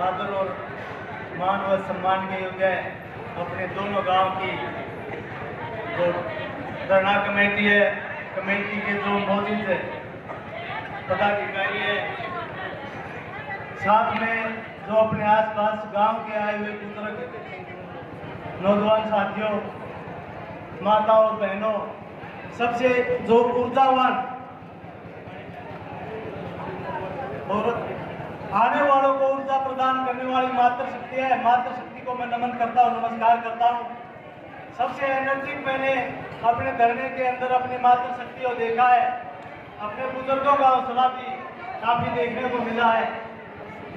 आदर और मान व सम्मान के योग्य अपने दोनों गांव की जो धरना कमेटी है, कमेटी के जो मौजूद पदाधिकारी है, साथ में जो अपने आसपास गांव के आए हुए बुजुर्ग नौजवान साथियों, माताओं और बहनों, सबसे जो ऊर्जावान और आने वालों को ऊर्जा प्रदान करने वाली मातृशक्ति है, मातृशक्ति को मैं नमन करता हूँ, नमस्कार करता हूँ। सबसे एनर्जिक मैंने अपने धरने के अंदर अपनी मातृशक्ति को देखा है। अपने बुजुर्गों का हौसला भी काफी देखने को मिला है।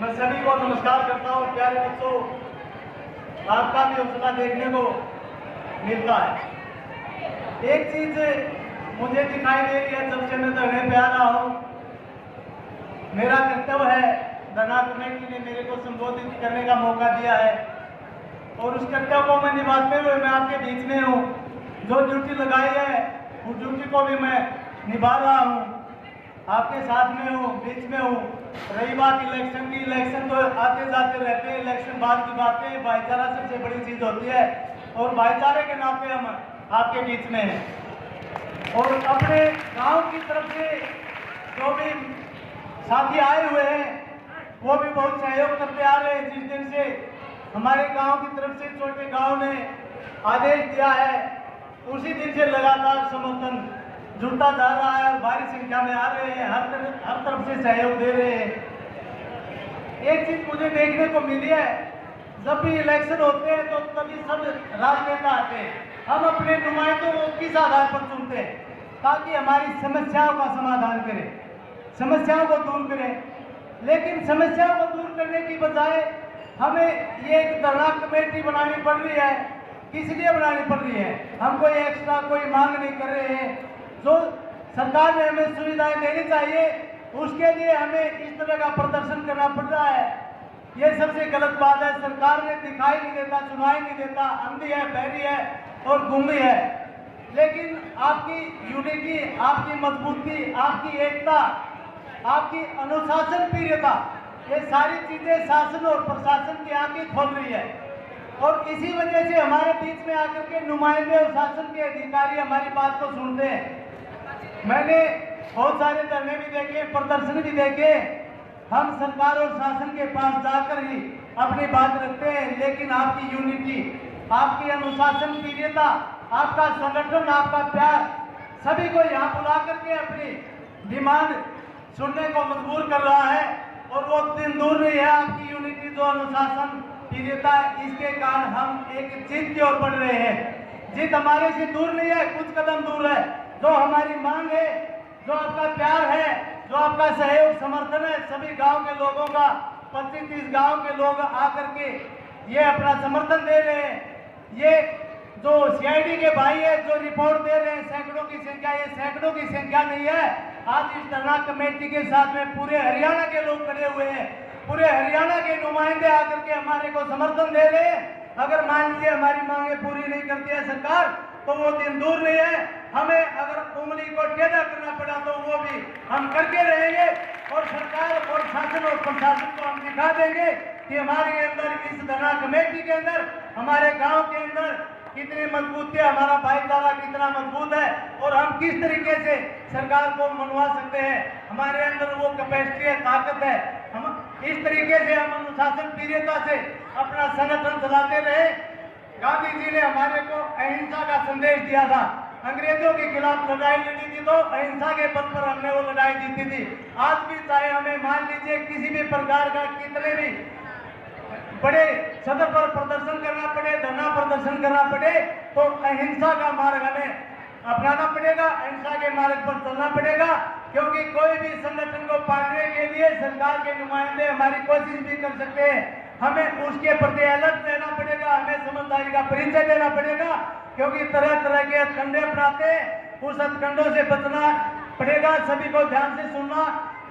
मैं सभी को नमस्कार करता हूँ। प्यारे बच्चों, आपका भी हौसला देखने को मिलता है। एक चीज मुझे दिखाई दे रही है जब से मैं धरने पे आ रहा हूँ। मेरा कर्तव्य है, धरना कमेटी ने मेरे को संबोधित करने का मौका दिया है और उस कर्तव्य को मैं निभाते हुए मैं आपके बीच में हूँ। जो ड्यूटी लगाई है उस ड्यूटी को भी मैं निभा रहा हूँ, आपके साथ में हूँ, बीच में हूँ। रही बात इलेक्शन की, इलेक्शन तो आते जाते रहते हैं, इलेक्शन बाद की बातें। भाईचारा सबसे बड़ी चीज होती है और भाईचारे के नाते हम आपके बीच में हैं। और अपने गांव की तरफ से जो भी साथी आए हुए हैं वो भी बहुत सहयोग करते आ रहे हैं। जिस दिन से हमारे गांव की तरफ से छोटे गांव ने आदेश दिया है उसी दिन से लगातार समर्थन जुड़ता जा रहा है और भारी संख्या में आ रहे हैं, हर तरफ से सहयोग दे रहे हैं। एक चीज मुझे देखने को मिली है, जब भी इलेक्शन होते हैं तो तभी सब राजनेता आते हैं। हम अपने नुमाइंदों को किस आधार पर चुनते हैं? ताकि हमारी समस्याओं का समाधान करें, समस्याओं को दूर करें। लेकिन समस्याओं को दूर करने की बजाय हमें ये एक धरना कमेटी बनानी पड़ रही है। किस लिए बनानी पड़ रही है? हम कोई एक्स्ट्रा कोई मांग नहीं कर रहे हैं। जो सरकार ने हमें सुविधाएं देनी चाहिए उसके लिए हमें इस तरह का प्रदर्शन करना पड़ रहा है। ये सबसे गलत बात है। सरकार ने दिखाई नहीं देता, सुनाई नहीं देता, अंधी है, बहरी है और गुंगी है। लेकिन आपकी यूनिटी, आपकी मजबूती, आपकी एकता, आपकी अनुशासन प्रियता, ये सारी चीजें शासन और प्रशासन की आंखें खोल रही है। और इसी वजह से हमारे बीच में आकर के नुमाइंदे और शासन के अधिकारी हमारी बात को सुनते हैं। मैंने बहुत सारे धरने भी देखे, प्रदर्शन भी देखे। हम सरकार और शासन के पास जाकर ही अपनी बात रखते हैं, लेकिन आपकी यूनिटी, आपकी अनुशासन प्रियता, आपका संगठन, आपका प्यार सभी को यहाँ बुला करके अपनी डिमांड सुनने को मजबूर कर रहा है। और वो दिन दूर नहीं है, आपकी यूनिटी जो अनुशासन प्रियता, इसके कारण हम एक जीत की ओर बढ़ रहे हैं। जीत हमारे से दूर नहीं है, कुछ कदम दूर है। जो हमारी मांग है, जो आपका प्यार है, जो आपका सहयोग समर्थन है, सभी गांव के लोगों का, 25-30 गांव के लोग आकर के ये अपना समर्थन दे रहे हैं। ये जो सीआईडी के भाई है जो रिपोर्ट दे रहे हैं, सैकड़ों की संख्या, ये सैकड़ों की संख्या नहीं है। आज इस धरना कमेटी के साथ में पूरे हरियाणा के लोग खड़े हुए हैं, पूरे हरियाणा के नुमाइंदे आकर के हमारे को समर्थन दे रहे हैं। अगर मान लीजिए हमारी मांगे पूरी नहीं करती है सरकार, तो वो दिन दूर नहीं है। हमें अगर उंगली को टेढ़ा करना पड़ा तो वो भी हम करके रहेंगे। और सरकार और शासन और प्रशासन को हम दिखा देंगे कि हमारे अंदर, इस धरना कमेटी के अंदर, हमारे गांव के अंदर कितनी मजबूती है, हमारा भाईचारा कितना मजबूत है और हम किस तरीके से सरकार को मनवा सकते हैं। हमारे अंदर वो कैपेसिटी है, ताकत है। हम इस तरीके से हम अनुशासन प्रियता से अपना संगठन चलाते रहे। गांधी जी ने हमारे को अहिंसा का संदेश दिया था। अंग्रेजों के खिलाफ लड़ाई लड़ी थी तो अहिंसा के बल पर हमने वो लड़ाई जीती थी। आज भी चाहे हमें मान लीजिए किसी भी प्रकार का कितने भी बड़े सदर पर प्रदर्शन करना पड़े, धरना प्रदर्शन करना पड़े, तो अहिंसा का मार्ग हमें अपनाना पड़ेगा, अहिंसा के मार्ग पर चलना पड़ेगा। क्योंकि कोई भी संगठन को पाने के लिए सरकार के नुमाइंदे हमारी कोशिश भी कर सकते हैं। हमें उसके प्रति अलर्ट रहना पड़ेगा, हमें समझदारी का परिचय देना पड़ेगा। क्योंकि तरह तरह के हथकंडे अपनाते हैं, उस हथकंडों से बचना पड़ेगा। सभी को ध्यान से सुनना।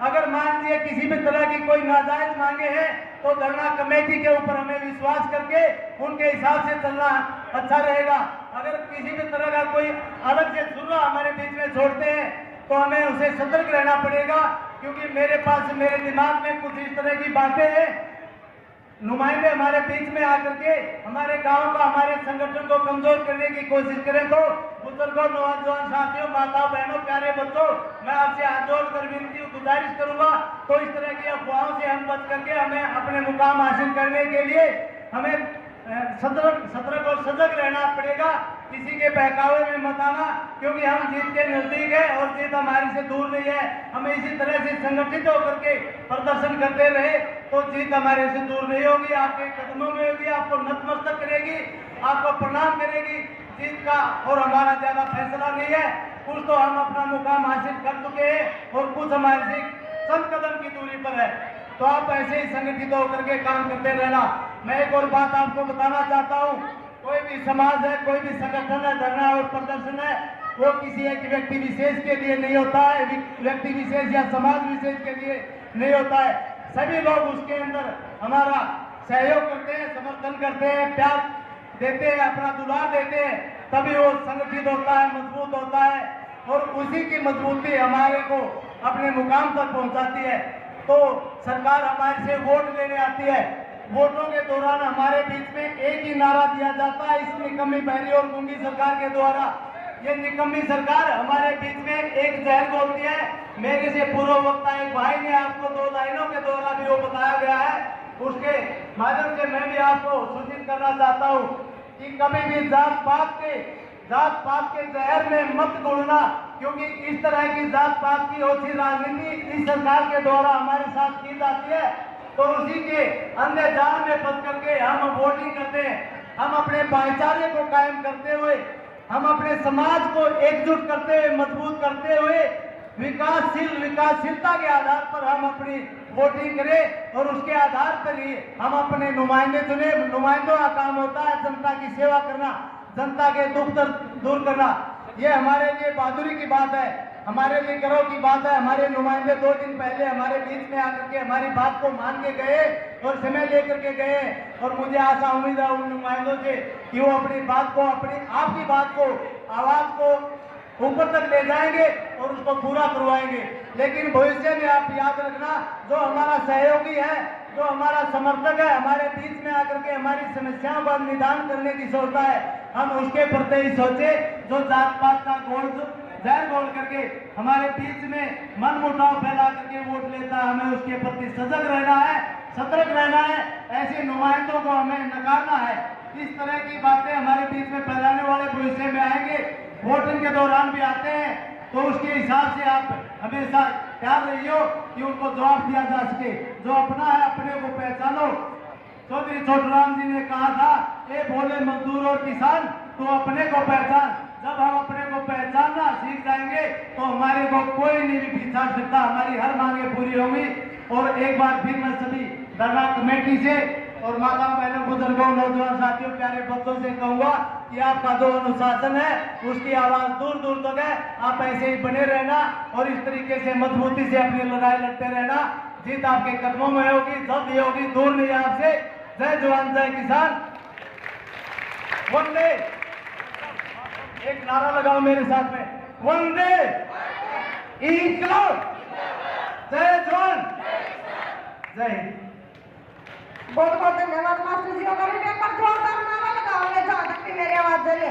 अगर मान लीजिए किसी भी तरह की कोई नाजायज मांगे हैं तो धरना कमेटी के ऊपर हमें विश्वास करके उनके हिसाब से चलना अच्छा रहेगा। अगर किसी भी तरह का कोई अलग से सुनना हमारे बीच में छोड़ते हैं तो हमें उसे सतर्क रहना पड़ेगा। क्योंकि मेरे पास, मेरे दिमाग में कुछ इस तरह की बातें हैं नुमाइंदे हमारे बीच में आकर के हमारे गांव का, हमारे संगठन को कमजोर करने की कोशिश करें तो बुजुर्गों, नौजवान साथियों, माताओं, बहनों, प्यारे बच्चों, मैं आपसे हाथ जोड़कर विनती गुजारिश करूंगा तो इस तरह की अफवाहों से हम बच करके हमें अपने मुकाम हासिल करने के लिए हमें सतर्क और सजग रहना पड़ेगा। किसी के बहकावे में मत आना, क्योंकि हम जीत के नजदीक है और जीत हमारी से दूर नहीं है। हमें इसी तरह से संगठित होकर के प्रदर्शन करते रहे तो जीत हमारे से दूर नहीं होगी, आपके कदमों में होगी, आपको नतमस्तक करेगी, आपको प्रणाम करेगी। जीत का और हमारा ज्यादा फैसला नहीं है, कुछ तो हम अपना मुकाम हासिल कर चुके हैं और कुछ हमारे से चंद कदम की दूरी पर है। तो आप ऐसे ही संगठित होकर के काम करते रहना। मैं एक और बात आपको बताना चाहता हूँ, कोई भी समाज है, कोई भी संगठन है, धरना और प्रदर्शन है, वो किसी एक व्यक्ति विशेष के लिए नहीं होता है, व्यक्ति विशेष या समाज विशेष के लिए नहीं होता है। सभी लोग उसके अंदर हमारा सहयोग करते हैं, समर्थन करते हैं, प्यार देते हैं, अपना दुलार देते हैं, तभी वो संगठित होता है, मजबूत होता है और उसी की मजबूती हमारे को अपने मुकाम तक पहुंचाती है। तो सरकार हमारे से वोट लेने आती है, वोटों के दौरान हमारे बीच में एक ही नारा दिया जाता है, इस निकम्मी बहरी और गूंगी सरकार के द्वारा। ये निकम्मी सरकार हमारे बीच में एक जहर बोलती है। मेरे से पूर्व वक्ता एक भाई ने आपको 2 लाइनों के द्वारा भी वो बताया गया है, उसके माध्यम से मैं भी आपको सूचित करना चाहता हूँ कि कभी भी जात पात के जहर में मत घुलना, क्योंकि इस तरह की जात पात की ओछी राजनीति इस सरकार के द्वारा हमारे साथ की जाती है। तो उसी के अंधे जाल में फंस करके हम वोटिंग करते हैं। हम अपने भाईचारे को कायम करते हुए, हम अपने समाज को एकजुट करते हुए, मजबूत करते हुए विकासशीलता के आधार पर हम अपनी वोटिंग करें और उसके आधार पर ही हम अपने नुमाइंदे चुने। नुमाइंदों का काम होता है जनता की सेवा करना, जनता के दुख दर्द दूर करना। ये हमारे लिए बहादुरी की बात है, हमारे लिए गर्व की बात है। हमारे नुमाइंदे 2 दिन पहले हमारे बीच में आकर के हमारी बात को मान के गए और समय लेकर के गए और मुझे आशा उम्मीद है उन नुमाइंदों से कि वो अपनी बात को, अपनी आपकी बात को, आवाज को ऊपर तक ले जाएंगे और उसको पूरा करवाएंगे। लेकिन भविष्य में आप याद रखना, जो हमारा सहयोगी है, जो हमारा समर्थक है, हमारे बीच में आकर के हमारी समस्याओं का निदान करने की सोचता है, हम उसके प्रति ही सोचे। जो जात पात का जहर घोल करके हमारे बीच में मन मुटाव फैला करके वोट लेता है, हमें उसके प्रति सजग रहना है, सतर्क रहना है। ऐसे नुमाइंदों को हमें नकारना है। इस तरह की बातें हमारे बीच में फैलाने वाले भविष्य में आएंगे, वोटिंग के दौरान भी आते हैं, तो उसके हिसाब से आप हमेशा तैयार रहिए कि उनको जवाब दिया जा सके। जो अपना है अपने को पहचानो। चौधरी छोटूराम जी ने कहा था, ए भोले मजदूर और किसान, तो अपने को पहचान। जब हम अपने को पहचानना सीख जाएंगे तो हमारे को कोई नहीं भी पीछा सकता, हमारी हर मांगे पूरी होंगी। और एक बार फिर मैं सभी धरना कमेटी से और माता बहनों, बुजुर्गों, नौजवान साथियों, प्यारे बच्चों से कहूंगा कि आपका जो अनुशासन है उसकी आवाज दूर दूर तक है। आप ऐसे ही बने रहना और इस तरीके से मजबूती से अपनी लड़ाई लड़ते रहना। जीत आपके कदमों में होगी, जल्द ही होगी, दूर नहीं आपसे। जय जवान जय किसान, वंदे। एक नारा लगाओ मेरे साथ में, वंदे इंकलाब, जय जवान जय हिंद। बहुत बहुत धन्यवाद मास्टर जी। अगर एक बार जोरदार नारा लगाओगे जहां तक कि मेरी आवाज चले।